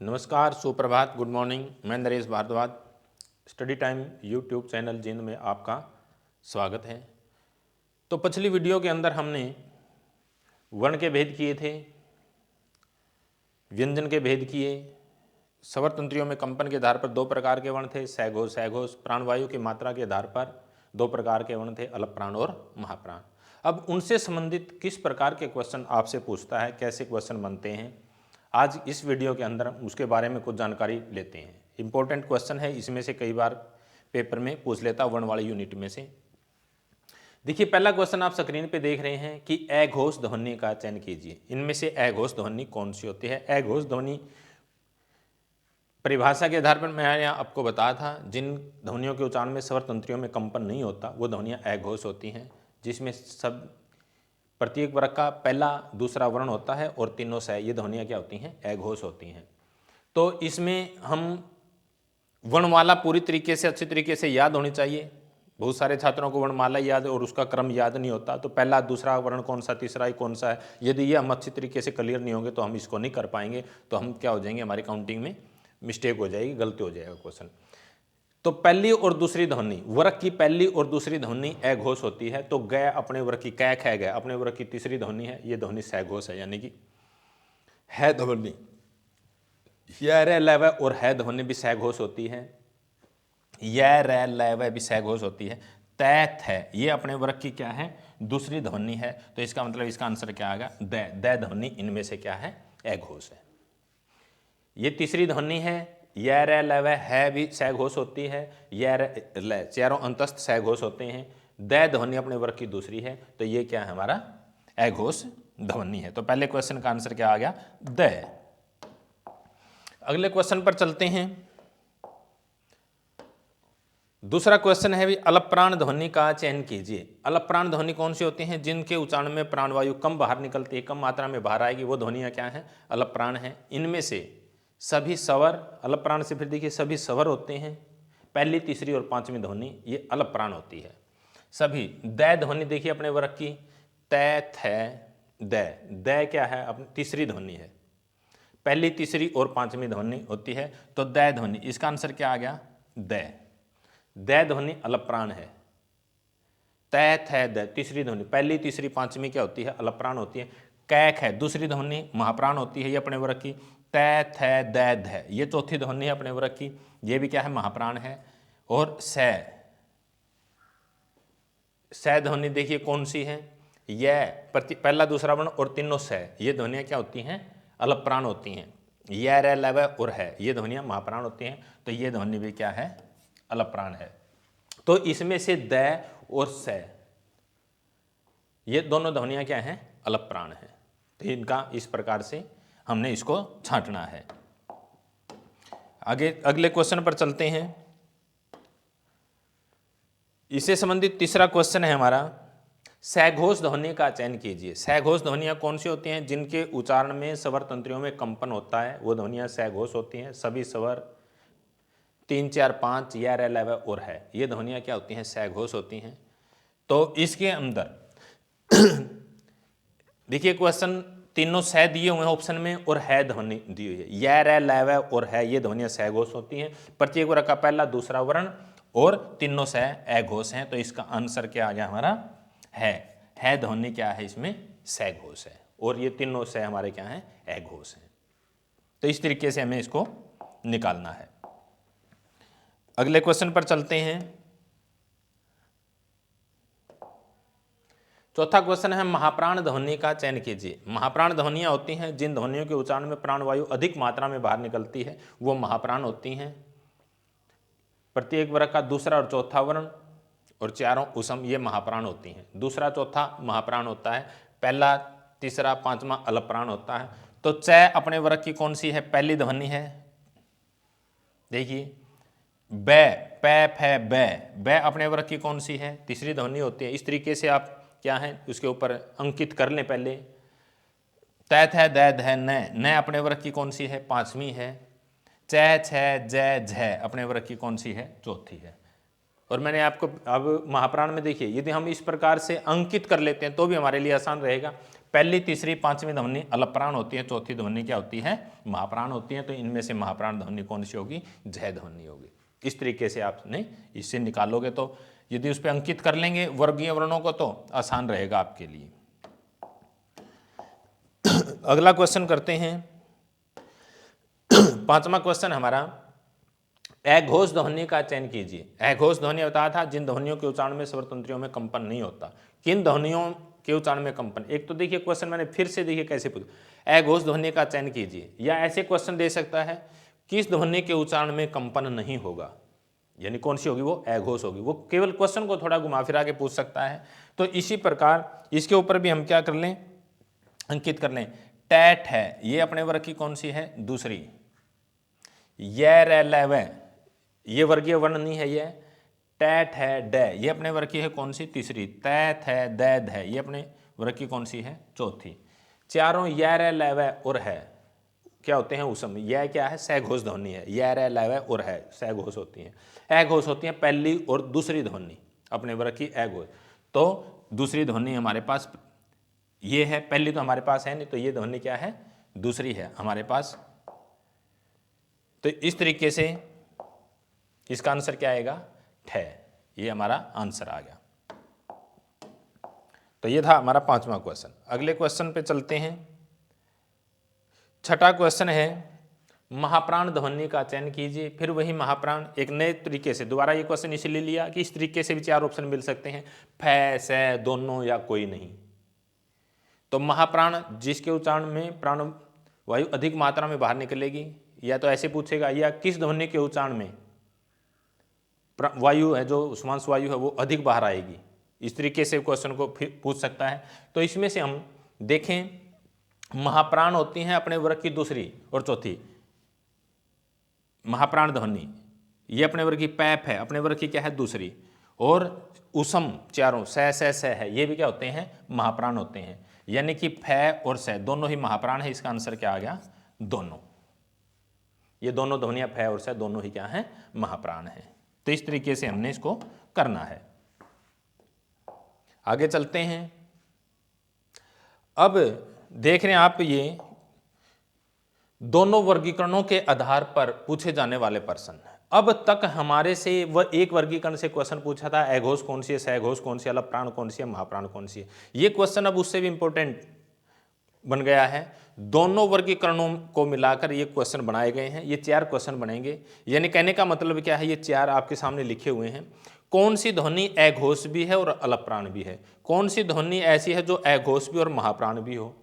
नमस्कार, सुप्रभात, good morning. मैं Naresh Bhardwaj. Study time YouTube channel Jind में आपका स्वागत है। तो पिछली वीडियो के अंदर हमने वर्ण के भेद किए थे, व्यंजन के भेद किए, स्वर तंत्रियों में कंपन के आधार पर दो प्रकार के वर्ण थे, सैघोष। प्राणवायु की मात्रा के आधार पर दो प्रकार के वर्ण थे, अलप प्राण और महाप्राण। अब उनसे संबंधित किस प्रकार के क्वेश्चन आपसे पूछता है, कैसे क्वेश्चन बनते हैं, आज इस वीडियो के अंदर उसके बारे में कुछ जानकारी लेते हैं। इंपॉर्टेंट क्वेश्चन है, इसमें से कई बार पेपर में पूछ लेता वर्ण वाले यूनिट में से। देखिए, पहला क्वेश्चन आप स्क्रीन पे देख रहे हैं कि अघोष ध्वनि का चयन कीजिए। इनमें से अघोष ध्वनि कौन सी होती है? अघोष ध्वनि परिभाषा के आधार पर मैं यहाँ आपको बताया था, जिन ध्वनियों के उच्चारण में स्वर तंत्रियों में कंपन नहीं होता वो ध्वनियाँ अघोष होती हैं, जिसमें सब प्रत्येक वर्ग का पहला दूसरा वर्ण होता है और तीनों से ये ध्वनियाँ क्या होती हैं? अघोष होती हैं। तो इसमें हम वर्णमाला पूरी तरीके से अच्छी तरीके से याद होनी चाहिए। बहुत सारे छात्रों को वर्णमाला याद और उसका क्रम याद नहीं होता, तो पहला दूसरा वर्ण कौन सा, तीसरा ही कौन सा है, यदि ये हम अच्छी तरीके से क्लियर नहीं होंगे तो हम इसको नहीं कर पाएंगे। तो हम क्या हो जाएंगे, हमारी काउंटिंग में मिस्टेक हो जाएगी, गलती हो जाएगा क्वेश्चन। तो पहली और दूसरी ध्वनि, वर्ग की पहली और दूसरी ध्वनि अघोष होती है। तो गय अपने वर्ग की, कै ख गय अपने वर्ग की तीसरी ध्वनि है, ये ध्वनि सैघोष है, यानी कि है ध्वनि। य रे ल व और है ध्वनि भी सैघोष होती है। य रे ल व भी सैघोष होती है। तैथ है, ये अपने वर्ग की क्या है? दूसरी ध्वनि है। तो इसका मतलब इसका आंसर क्या आएगा? द ध्वनि इनमें से क्या है? अघोष है। ये तीसरी ध्वनि है। य रे ल व है भी सैघोष होती है। य रे ल चारों अंतस्थ सैघोष होते हैं। द ध्वनि अपने वर्ग की दूसरी है, तो ये क्या है? हमारा अघोष ध्वनि है। तो पहले क्वेश्चन का आंसर क्या आ गया? द। अगले क्वेश्चन पर चलते हैं। दूसरा क्वेश्चन है भी, अलप्राण ध्वनि का चयन कीजिए। अलप्राण ध्वनि कौन सी होती हैं? जिनके उच्चारण में प्राणवायु कम बाहर निकलती है, कम मात्रा में बाहर आएगी, वो ध्वनियाँ क्या हैं? अलप्राण हैं। इनमें से सभी स्वर, अलप्राण से फिर देखिए सभी स्वर होते हैं। पहली, तीसरी और पांचवी ध्वनि ये अलप्राण होती है सभी। द ध्वनि देखिए अपने वर्ग की, तै थ द क्या है? अपनी तीसरी ध्वनि है। पहली, तीसरी और पांचवी ध्वनि होती है, तो द ध्वनि, इसका आंसर क्या आ गया? द ध्वनि अलप्राण है। तै थ द तीसरी ध्वनि, पहली, तीसरी, पांचवी क्या होती है? अलप्राण होती है। कैक है दूसरी ध्वनि महाप्राण होती है, ये अपने वर्ग की। तै थ द ध ये चौथी ध्वनि है अपने वर्ग की, ये भी क्या है? महाप्राण है। और स ध्वनि देखिए कौन सी है? यह पहला दूसरा वर्ण और तीनों स, ये ध्वनियाँ क्या होती हैं? अलप्राण होती हैं। य रे ल व और है, ये ध्वनियाँ महाप्राण होती हैं, तो ये ध्वनि भी क्या है? अलप्राण है। तो इसमें से द और स, ये दोनों ध्वनियाँ क्या हैं? अलप्राण हैं। तो इनका इस प्रकार से हमने इसको छांटना है। आगे अगले क्वेश्चन पर चलते हैं। इससे संबंधित तीसरा क्वेश्चन है हमारा, सैघोष ध्वनि का चयन कीजिए। सैघोष ध्वनियाँ कौन सी होती हैं? जिनके उच्चारण में स्वर तंत्रियों में कंपन होता है, वो ध्वनियाँ सैघोष होती हैं। सभी स्वर 3, 4, 5 या रे ल व और है, ये ध्वनियाँ क्या होती हैं? सैघोष होती हैं। तो इसके अंदर देखिए क्वेश्चन तीनों सह दिए हुए हैं ऑप्शन में और है ध्वनि दी हुई है। य रे ल व और है, ये ध्वनियाँ सैघोष होती हैं। प्रत्येक वर्ग का पहला दूसरा वर्ण और तीनों सह अघोष हैं, तो इसका आंसर क्या आ गया हमारा? है ध्वनि क्या है? इसमें सैघोष है, और ये तीनों सह हमारे क्या हैं? अघोष हैं। तो इस तरीके से हमें इसको निकालना है। अगले क्वेश्चन पर चलते हैं। चौथा क्वेश्चन है, महाप्राण ध्वनि का चयन कीजिए। महाप्राण ध्वनियाँ होती हैं जिन ध्वनियों के उच्चारण में प्राणवायु अधिक मात्रा में बाहर निकलती है, वो महाप्राण होती हैं। प्रत्येक वर्ग का दूसरा और चौथा वर्ण और चारों उसम, ये महाप्राण होती हैं। दूसरा चौथा महाप्राण होता है, पहला तीसरा पांचवा अलप्राण होता है। तो च अपने वर्ग की कौन सी है? पहली ध्वनि है। देखिए ब, पै फै ब अपने वर्ग की कौन सी है? तीसरी ध्वनि होती है। इस तरीके से आप क्या है उसके ऊपर अंकित कर लें पहले। तै थ द ध न अपने वर्ग की कौन सी है? पांचवी है। च छ ज झ अपने वर्ग की कौन सी है? चौथी है। और मैंने आपको अब महाप्राण में देखिए, यदि हम इस प्रकार से अंकित कर लेते हैं तो भी हमारे लिए आसान रहेगा। पहली, तीसरी, पांचवी ध्वनि अलप्राण होती है, चौथी ध्वनि क्या होती है, महाप्राण होती है। तो इनमें से महाप्राण ध्वनि कौन सी होगी, जय ध्वनि होगी। इस तरीके से आपने इससे निकालोगे तो यदि उस पर अंकित कर लेंगे वर्गीय वर्णों को तो आसान रहेगा आपके लिए। अगला क्वेश्चन करते हैं। पांचवा क्वेश्चन हमारा, अघोष ध्वनि का चयन कीजिए। अघोष ध्वनि बताया था जिन ध्वनियों के उच्चारण में स्वर तंत्रियों में कंपन नहीं होता। किन ध्वनियों के उच्चारण में कंपन, एक तो देखिए क्वेश्चन मैंने फिर से देखिए कैसे पूछा, अघोष ध्वनि का चयन कीजिए, या ऐसे क्वेश्चन दे सकता है किस ध्वनि के उच्चारण में कंपन नहीं होगा, यानी कौन सी होगी, वो अघोष होगी। वो केवल क्वेश्चन को थोड़ा घुमा फिरा के पूछ सकता है। तो इसी प्रकार इसके ऊपर भी हम क्या कर लें, अंकित कर लें। टैट है, ये अपने वर्ग की कौन सी है, दूसरी। ये वर्गीय वर्ण नहीं है, ये टैट है। ड, ये अपने वर्ग की है कौन सी, तीसरी। तैत है, दैद है, ये अपने वर्ग की कौन सी है, चौथी। चारों य, लव और है क्या होते हैं, उसम। यह क्या है, सघोष ध्वनि है। य, लव और है सघोष होती है। अघोष होती है पहली और दूसरी ध्वनि, अपने वर्ग की अघोष। तो दूसरी ध्वनि हमारे पास ये है, पहली तो हमारे पास है नहीं, तो ये ध्वनि क्या है, दूसरी है हमारे पास। तो इस तरीके से इसका आंसर क्या आएगा, ठ। ये हमारा आंसर आ गया। तो ये था हमारा पांचवा क्वेश्चन। अगले क्वेश्चन पे चलते हैं। छठा क्वेश्चन है, महाप्राण ध्वनि का चयन कीजिए। फिर वही महाप्राण एक नए तरीके से, दोबारा ये क्वेश्चन इसलिए लिया कि इस तरीके से भी चार ऑप्शन मिल सकते हैं, फ, से, दोनों या कोई नहीं। तो महाप्राण जिसके उच्चारण में प्राण वायु अधिक मात्रा में बाहर निकलेगी, या तो ऐसे पूछेगा, या किस ध्वनि के उच्चारण में वायु है जो उष्मांश वायु है वो अधिक बाहर आएगी। इस तरीके से क्वेश्चन को फिर पूछ सकता है। तो इसमें से हम देखें, महाप्राण होती हैं अपने वर्ग की दूसरी और चौथी महाप्राण ध्वनि, ये अपने वर्ग की पैप है, अपने वर्ग की क्या है, दूसरी। और उसम चारों स है, ये भी क्या होते हैं, महाप्राण होते हैं। यानी कि फ और स दोनों ही महाप्राण है। इसका आंसर क्या आ गया, दोनों। ये दोनों ध्वनियां फ और स दोनों ही क्या है, महाप्राण है। तो इस तरीके से हमने इसको करना है। आगे चलते हैं। अब देख रहे हैं आप, ये दोनों वर्गीकरणों के आधार पर पूछे जाने वाले प्रश्न। अब तक हमारे से वह एक वर्गीकरण से क्वेश्चन पूछा था, अघोष कौन सी है, सघोष कौन सी है, अलप्राण कौन सी है, महाप्राण कौन सी है। ये क्वेश्चन अब उससे भी इंपॉर्टेंट बन गया है। दोनों वर्गीकरणों को मिलाकर ये क्वेश्चन बनाए गए हैं। ये चार क्वेश्चन बनेंगे, यानी कहने का मतलब क्या है, ये चार आपके सामने लिखे हुए हैं। कौन सी ध्वनि अघोष भी है और अलप्राण भी है, कौन सी ध्वनि ऐसी है जो अघोष भी और महाप्राण भी हो।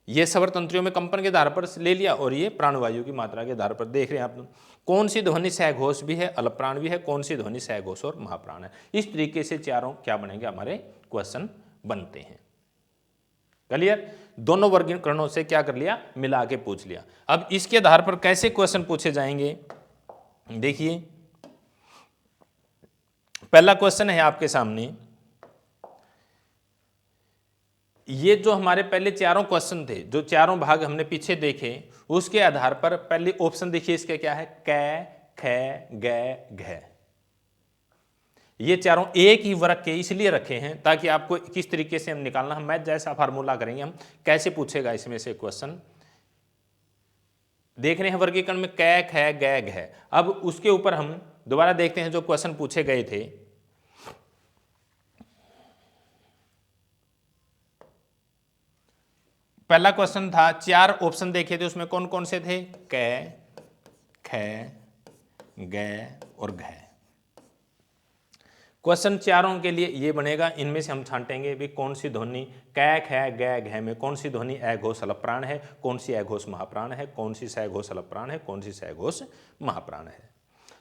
ये स्वर तंत्रियों में कंपन के आधार पर ले लिया, और ये प्राणवायु की मात्रा के आधार पर देख रहे हैं आप। कौन सी ध्वनि सघोष भी है, अलप्राण भी है, कौन सी ध्वनि सघोष और महाप्राण है। इस तरीके से चारों क्या बनेंगे, हमारे क्वेश्चन बनते हैं। क्लियर। दोनों वर्गीकरणों से क्या कर लिया, मिला के पूछ लिया। अब इसके आधार पर कैसे क्वेश्चन पूछे जाएंगे, देखिए। पहला क्वेश्चन है आपके सामने, ये जो हमारे पहले चारों क्वेश्चन थे, जो चारों भाग हमने पीछे देखे, उसके आधार पर पहले ऑप्शन देखिए इसके क्या है, क, ख, ग, घ। ये चारों एक ही वर्ग के इसलिए रखे हैं ताकि आपको किस तरीके से हम निकालना, हम मैथ जैसा फार्मूला करेंगे, हम कैसे पूछेगा इसमें से क्वेश्चन। देख रहे हैं वर्गीकरण में क, ख, ग, घ। अब उसके ऊपर हम दोबारा देखते हैं जो क्वेश्चन पूछे गए थे। पहला क्वेश्चन था, चार ऑप्शन देखे थे, उसमें कौन कौन से थे, क, ख, ग और घ। क्वेश्चन चारों के लिए ये बनेगा, इनमें से हम छांटेंगे भी कौन सी ध्वनि क, ख, ग, घ में कौन सी ध्वनि अघोष अलप्राण है, कौन सी अघोष महाप्राण है, कौन सी सघोष अलप्राण है, कौन सी सघोष महाप्राण है।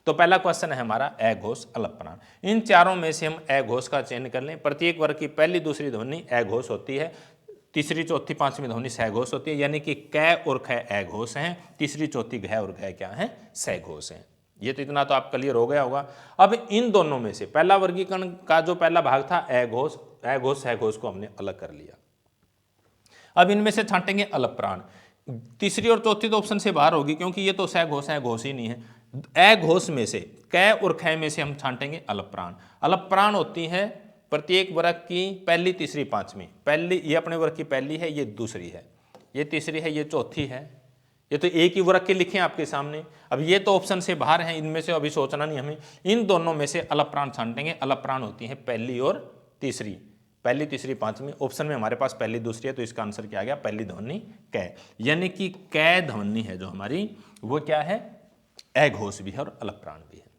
तो पहला क्वेश्चन है हमारा अघोष अलप्राण। इन चारों में से हम अघोष का चयन कर लें। प्रत्येक वर्ग की पहली दूसरी ध्वनि अघोष होती है, तीसरी चौथी पांचवी ध्वनि सघोष होती है, यानी कि क और ख अघोष हैं, तीसरी चौथी घ और घ क्या है, सघोष हैं। ये तो इतना तो आप क्लियर हो गया होगा। अब इन दोनों में से पहला वर्गीकरण का जो पहला भाग था अघोष, अघोष सघोष को हमने अलग कर लिया। अब इनमें से छांटेंगे अलप्राण। तीसरी और चौथी तो ऑप्शन से बाहर होगी क्योंकि ये तो सघोष अघोष ही नहीं है। अघोष में से क और ख में से हम छांटेंगे अलप्राण। अलप्राण होती है प्रत्येक वर्ग की पहली, तीसरी, पांचवी। पहली ये अपने वर्ग की पहली है, ये दूसरी है, ये तीसरी है, ये चौथी है। ये तो एक ही वर्ग के लिखे हैं आपके सामने। अब ये तो ऑप्शन से बाहर हैं, इनमें से अभी सोचना नहीं हमें। इन दोनों में से अलग प्राण छांटेंगे। अलग प्राण होती है पहली और तीसरी, पहली, तीसरी, पांचवी। ऑप्शन में हमारे पास पहली, दूसरी है, तो इसका आंसर क्या आ गया? पहली ध्वनि कै। यानी कि कै ध्वनि है जो हमारी, वो क्या है? अघोष भी है और अलग प्राण भी है।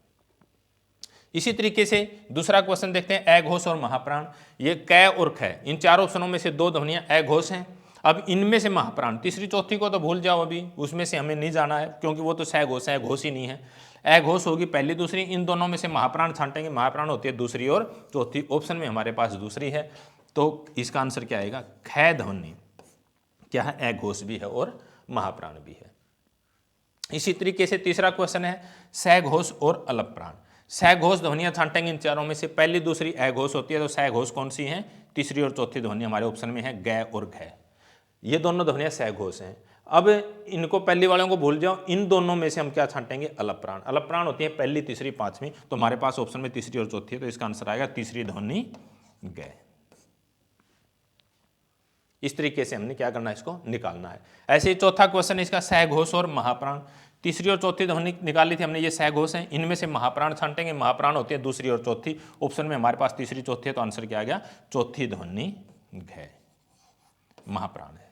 इसी तरीके से दूसरा क्वेश्चन देखते हैं, अघोष और महाप्राण। ये कै और ख, इन चार ऑप्शनों में से दो ध्वनियां अघोष हैं। अब इनमें से महाप्राण, तीसरी चौथी को तो भूल जाओ, अभी उसमें से हमें नहीं जाना है, क्योंकि वो तो सघोष है, घोष ही नहीं है। अघोष होगी पहली, दूसरी। इन दोनों में से महाप्राण छांटेंगे। महाप्राण होती है दूसरी और चौथी। ऑप्शन में हमारे पास दूसरी है, तो इसका आंसर क्या आएगा? ख ध्वनि क्या है? अघोष भी है और महाप्राण भी है। इसी तरीके से तीसरा क्वेश्चन है, सघोष और अलग प्राण। सघोष ध्वनियां छांटेंगे इन चारों में से, पहली, दूसरी अघोष होती है, तो सघोष कौन सी है? तीसरी और चौथी ध्वनि हमारे ऑप्शन में है ग और घ। ये दोनों ध्वनियां सघोष हैं। अब इनको पहली वालों को भूल जाओ, इन दोनों में से हम क्या छांटेंगे? अलग प्राण। अलग प्राण होती है पहली, तीसरी, पांचवी, तो हमारे पास ऑप्शन में तीसरी और चौथी है, तो इसका आंसर आएगा तीसरी ध्वनि ग। इस तरीके से हमने क्या करना है? इसको निकालना है। ऐसे ही चौथा क्वेश्चन इसका, सघोष और महाप्राण। तीसरी और चौथी ध्वनि निकाली थी हमने, ये सघोष है, इनमें से महाप्राण छांटेंगे। महाप्राण होती है दूसरी और चौथी। ऑप्शन में हमारे पास तीसरी, चौथी है, तो आंसर क्या आ गया? चौथी ध्वनि घ, महाप्राण है।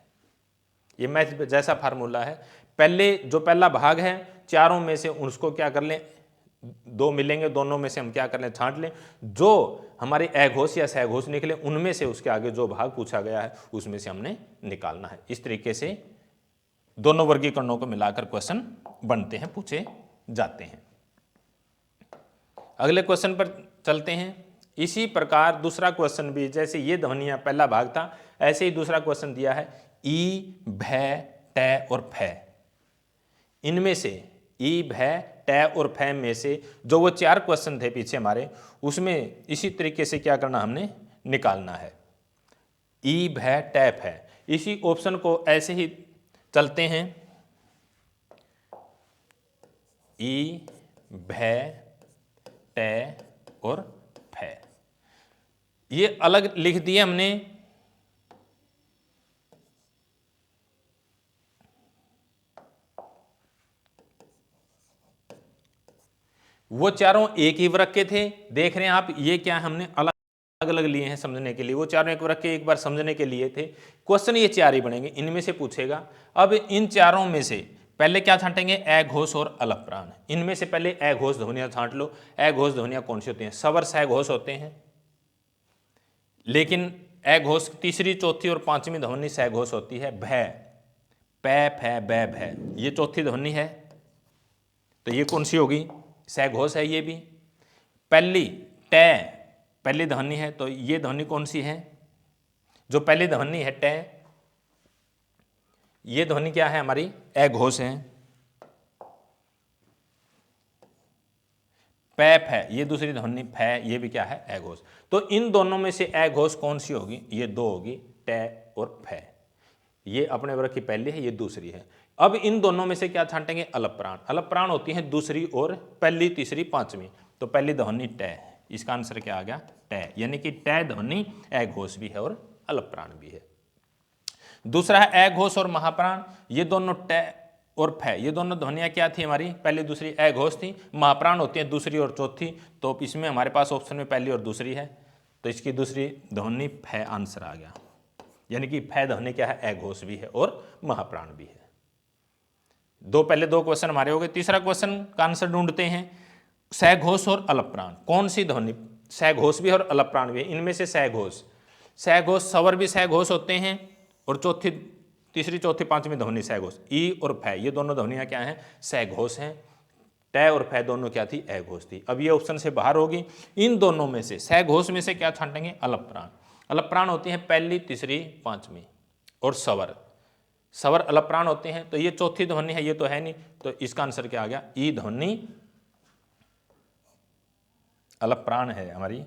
ये मैथ जैसा फार्मूला है। पहले जो पहला भाग है चारों में से उसको क्या कर लें? दो मिलेंगे, दोनों में से हम क्या कर लें? छांट लें। जो हमारे अघोष या सघोष निकले उनमें से उसके आगे जो भाग पूछा गया है उसमें से हमने निकालना है। इस तरीके से दोनों वर्गीकरणों को मिलाकर क्वेश्चन बनते हैं, पूछे जाते हैं। अगले क्वेश्चन पर चलते हैं। इसी प्रकार दूसरा क्वेश्चन भी, जैसे ये ध्वनियां पहला भाग था, ऐसे ही दूसरा क्वेश्चन दिया है, ई, भै, ट और फै। इनमें से ई, भै, ट और फै में से जो वो चार क्वेश्चन थे पीछे हमारे, उसमें इसी तरीके से क्या करना? हमने निकालना है। ई, भै, ट, फै, इसी ऑप्शन को ऐसे ही चलते हैं। ई, भै, ट और फै, ये अलग लिख दिए हमने। वो चारों एक ही वर्ग के थे, देख रहे हैं आप। ये क्या हमने अलग अलग लिए हैं समझने के लिए। वो चारों एक वर्ग के एक बार समझने के लिए थे। क्वेश्चन ये चार ही बनेंगे, इनमें से पूछेगा। अब इन चारों में से पहले क्या छांटेंगे? अघोष और अलग प्राण। इनमें से पहले अघोष ध्वनियां छांट लो। अघोष ध्वनियां कौन सी होती हैं? स्वर सघोष होते हैं, लेकिन अघोष तीसरी, चौथी और पांचवी ध्वनि सघोष होती है। भै, पै, फै, बै, भै, ये चौथी ध्वनि है, तो ये कौन सी होगी? सघोष है ये भी। पहली ट पहली ध्वनि है, तो ये ध्वनि कौन सी है? जो पहली ध्वनि है ट, ये ध्वनि क्या है? हमारी अघोष है। पै, फै, ये दूसरी ध्वनि फै, ये भी क्या है? अघोष। तो इन दोनों में से अघोष कौन सी होगी? ये दो होगी, ट और फै। ये अपने वर्ग की पहली है, ये दूसरी है। अब इन दोनों में से क्या छांटेंगे? अलग प्राण। अलग प्राण होती है दूसरी और पहली, तीसरी, पांचवी, तो पहली ध्वनि ट, इसका आंसर क्या आ गया? ट, यानी कि ट ध्वनि अघोष भी है और अलग प्राण भी है। दूसरा है अघोष और महाप्राण। ये दोनों ट और फै, ये दोनों ध्वनियां क्या थी हमारी? पहली, दूसरी अघोष थी। महाप्राण होती है दूसरी और चौथी, तो इसमें हमारे पास ऑप्शन में पहली और दूसरी है, तो इसकी दूसरी ध्वनि फै आंसर आ गया। यानी कि फै ध्वनि क्या है? अघोष भी है और महाप्राण भी है। पहले दो क्वेश्चन हमारे हो गए। तीसरा क्वेश्चन का आंसर ढूंढते हैं। सघोष और अलग प्राण, कौन सी ध्वनि? सघोष भी और अलग प्राण भी है। इनमें से सघोष स्वर भी सघोष होते हैं, और चौथी, तीसरी, चौथी, पांचवी ध्वनि सघोष। ई और फै, ये दोनों ध्वनियां क्या हैं? सघोष हैं। ट और फै दोनों क्या थी? अघोष थी। अब ये ऑप्शन से बाहर होगी। इन दोनों में से सघोष में से क्या छांटेंगे? अलग प्राण। अलग प्राण होती है पहली, तीसरी, पांचवी, और स्वर अलग प्राण होते हैं, तो ये चौथी ध्वनि है, ये तो है नहीं, तो इसका आंसर क्या आ गया? ई ध्वनि अलग प्राण है हमारी।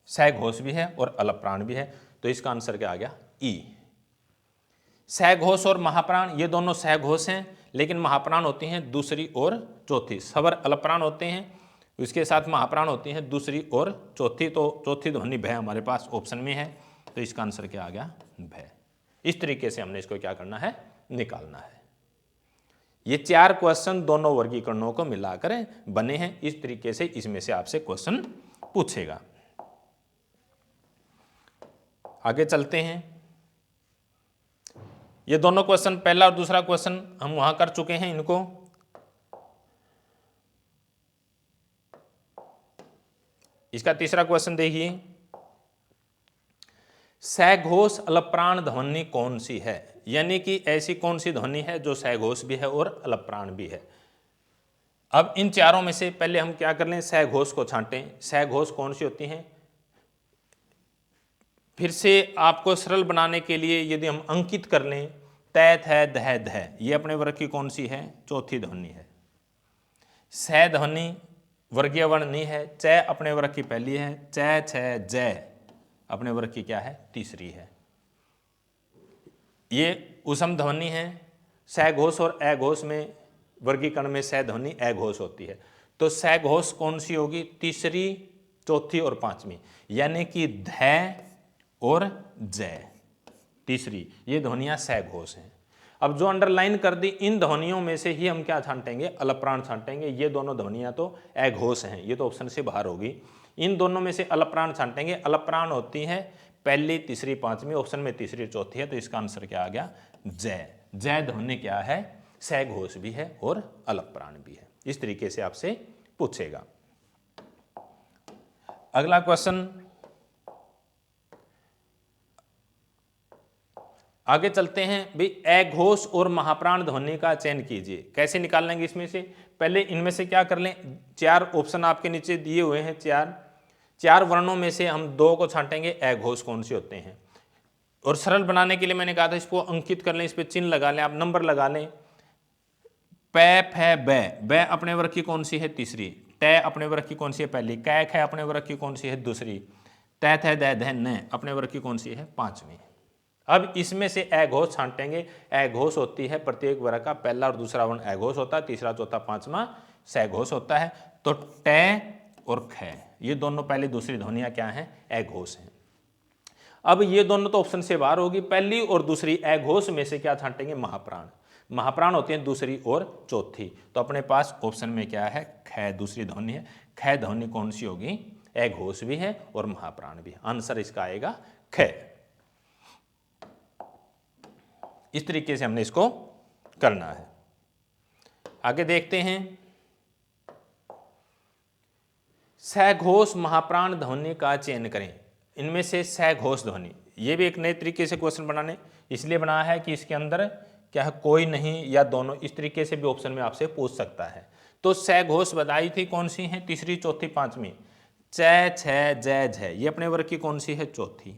सघोष भी है और अलग प्राण भी है, तो इसका आंसर क्या आ गया? ई। सघोष और महाप्राण, ये दोनों सघोष हैं, लेकिन महाप्राण होती हैं दूसरी और चौथी। स्वर अलग प्राण होते हैं, उसके साथ महाप्राण होती हैं दूसरी और चौथी, तो चौथी ध्वनि भय हमारे पास ऑप्शन में है, तो इसका आंसर क्या आ गया? भय। इस तरीके से हमने इसको क्या करना है? निकालना है। ये 4 क्वेश्चन दोनों वर्गीकरणों को मिलाकर बने हैं। इस तरीके से इसमें से आपसे क्वेश्चन पूछेगा। आगे चलते हैं। ये दोनों क्वेश्चन, पहला और दूसरा क्वेश्चन हम वहां कर चुके हैं इनको। इसका तीसरा क्वेश्चन देखिए, सघोष अलप्राण ध्वनि कौन सी है? यानी कि ऐसी कौन सी ध्वनि है जो सघोष भी है और अलप्राण भी है? अब इन चारों में से पहले हम क्या कर लें? सघोष को छांटें। सघोष कौन सी होती हैं? फिर से आपको सरल बनाने के लिए यदि हम अंकित कर लें, तय, थ, दह, धह, ये अपने वर्ग की कौन सी है? चौथी ध्वनि है। स ध्वनि वर्गीय वर्ण नहीं है। च अपने वर्ग की पहली है। च, छ, जय अपने वर्ग की क्या है? तीसरी है। ये उसम ध्वनि है। सघोष और अघोष में वर्गीकरण में स ध्वनि अघोष होती है, तो सघोष कौन सी होगी? तीसरी, चौथी और पांचवी, यानी कि ध और जय, तीसरी, ये ध्वनियां सघोष हैं। अब जो अंडरलाइन कर दी, इन ध्वनियों में से ही हम क्या छांटेंगे? अलप्राण छांटेंगे। ये दोनों ध्वनियां तो अघोष हैं, ये तो ऑप्शन से बाहर होगी। इन दोनों में से अलप्राण छांटेंगे। अलप्राण होती हैं पहली, तीसरी, पांचवी, ऑप्शन में तीसरी, चौथी है, तो इसका आंसर क्या आ गया? जय। जय ध्वनि क्या है? सघोष भी है और अलप्राण भी है। इस तरीके से आपसे पूछेगा। अगला क्वेश्चन, आगे चलते हैं भाई। अघोष और महाप्राण ध्वनि का चयन कीजिए। कैसे निकाल लेंगे इसमें से? पहले इनमें से क्या कर लें? 4 ऑप्शन आपके नीचे दिए हुए हैं। चार वर्णों में से हम 2 को छांटेंगे। अघोष कौन से होते हैं? और सरल बनाने के लिए मैंने कहा था इसको अंकित कर लें, इस पर चिन्ह लगा लें, आप नंबर लगा लें। प, फ, ब अपने वर्ग की कौन सी है? तीसरी। ट अपने वर्ग की कौन सी है? पहली। क, ख अपने वर्ग की कौन सी है? दूसरी। त, थ, द, ध, न अपने वर्ग की कौन सी है? पांचवी। अब इसमें से अघोष छांटेंगे। अघोष होती है प्रत्येक वर्ग का पहला और दूसरा वर्ण अघोष होता है, तीसरा, चौथा, पांचवा सघोष होता है। तो ट और ख, ये दोनों पहली दूसरी ध्वनियां क्या हैं? अघोष हैं। अब ये दोनों तो ऑप्शन से बाहर होगी। पहली और दूसरी अघोष में से क्या छांटेंगे? महाप्राण। महाप्राण होती है दूसरी और चौथी, तो अपने पास ऑप्शन में क्या है? ख दूसरी ध्वनि है। ख ध्वनि कौन सी होगी? अघोष भी है और महाप्राण भी है। आंसर इसका आएगा ख। इस तरीके से हमने इसको करना है। आगे देखते हैं। सघोष महाप्राण ध्वनि का चयन करें। इनमें से सघोष ध्वनि, ये भी एक नए तरीके से क्वेश्चन बनाने इसलिए बनाया है कि इसके अंदर क्या है? कोई नहीं या दोनों, इस तरीके से भी ऑप्शन में आपसे पूछ सकता है। तो सघोष बताई थी कौन सी है? तीसरी, चौथी, पांचवी। च, छ, जय, झ, ये अपने वर्ग की कौन सी है? चौथी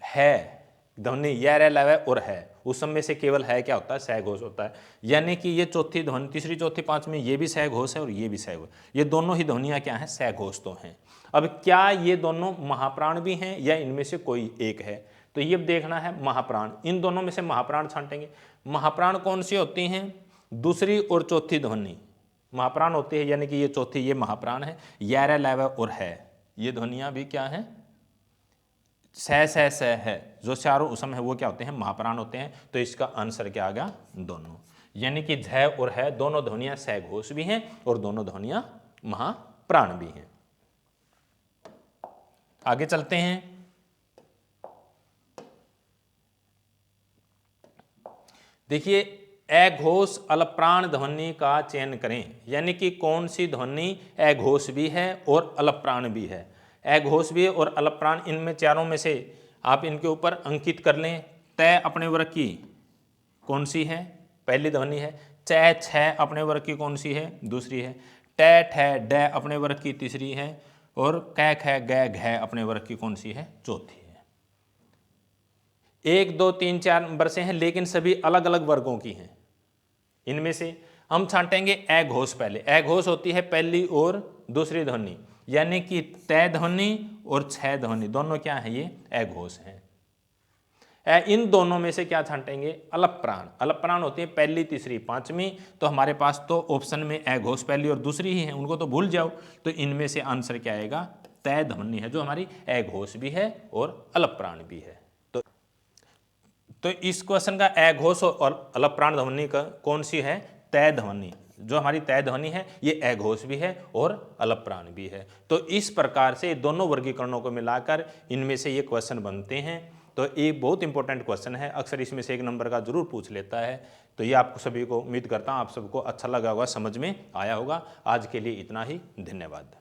है ध्वनि। यह, रे, लव और है, उस समय से केवल है क्या होता है? सघोष होता है। यानी कि ये चौथी ध्वनि, तीसरी, चौथी, पांचवी, ये भी सघोष है और ये भी सघोष। ये दोनों ही ध्वनियां क्या हैं? सघोष तो हैं। अब क्या ये दोनों महाप्राण भी हैं या इनमें से कोई एक है? तो ये देखना है महाप्राण। इन दोनों में से महाप्राण छांटेंगे। महाप्राण कौन सी होती हैं? दूसरी और चौथी ध्वनि महाप्राण होती है, यानी कि ये चौथी, ये महाप्राण है। या, रे, लव और है, ये ध्वनियां भी क्या हैं? स है, जो चारों उसम है वो क्या होते हैं? महाप्राण होते हैं। तो इसका आंसर क्या आ गया? दोनों, यानी कि झ और है दोनों ध्वनियां सघोष भी हैं और दोनों ध्वनियां महाप्राण भी हैं। आगे चलते हैं। देखिए, अघोष अलप्राण ध्वनि का चयन करें, यानी कि कौन सी ध्वनि अघोष भी है और अलप्राण भी है? अघोष भी और अलप्राण, इनमें चारों में से आप इनके ऊपर अंकित कर लें। तय अपने वर्ग की कौन सी है? पहली ध्वनि है। च, छ अपने वर्ग की कौन सी है? दूसरी है। ट, ठ, ड अपने वर्ग की तीसरी है और क, ख, ग, घ अपने वर्ग की कौन सी है? चौथी है। 1, 2, 3, 4 नंबर से हैं, लेकिन सभी अलग अलग वर्गों की हैं। इनमें से हम छांटेंगे अघोष। पहले अघोष होती है पहली और दूसरी ध्वनि, यानी कि तय ध्वनि और छ ध्वनि दोनों क्या है? ये अघोष हैं। इन दोनों में से क्या छांटेंगे? अलप प्राण। अलप प्राण होती है पहली, तीसरी, पांचवी। तो हमारे पास तो ऑप्शन में अघोष पहली और दूसरी ही है, उनको तो भूल जाओ। तो इनमें से आंसर क्या आएगा? तय ध्वनि है, जो हमारी अघोष भी है और अलप प्राण भी है। तो इस क्वेश्चन का अघोष और अलप प्राण ध्वनि का कौन सी है? तय ध्वनि। जो हमारी तय ध्वनि है ये अघोष भी है और अलप प्राण भी है। तो इस प्रकार से दोनों वर्गीकरणों को मिलाकर इनमें से ये क्वेश्चन बनते हैं। तो ये बहुत इंपॉर्टेंट क्वेश्चन है, अक्सर इसमें से 1 नंबर का जरूर पूछ लेता है। तो ये आपको सभी को, उम्मीद करता हूँ आप सबको अच्छा लगा होगा, समझ में आया होगा। आज के लिए इतना ही, धन्यवाद।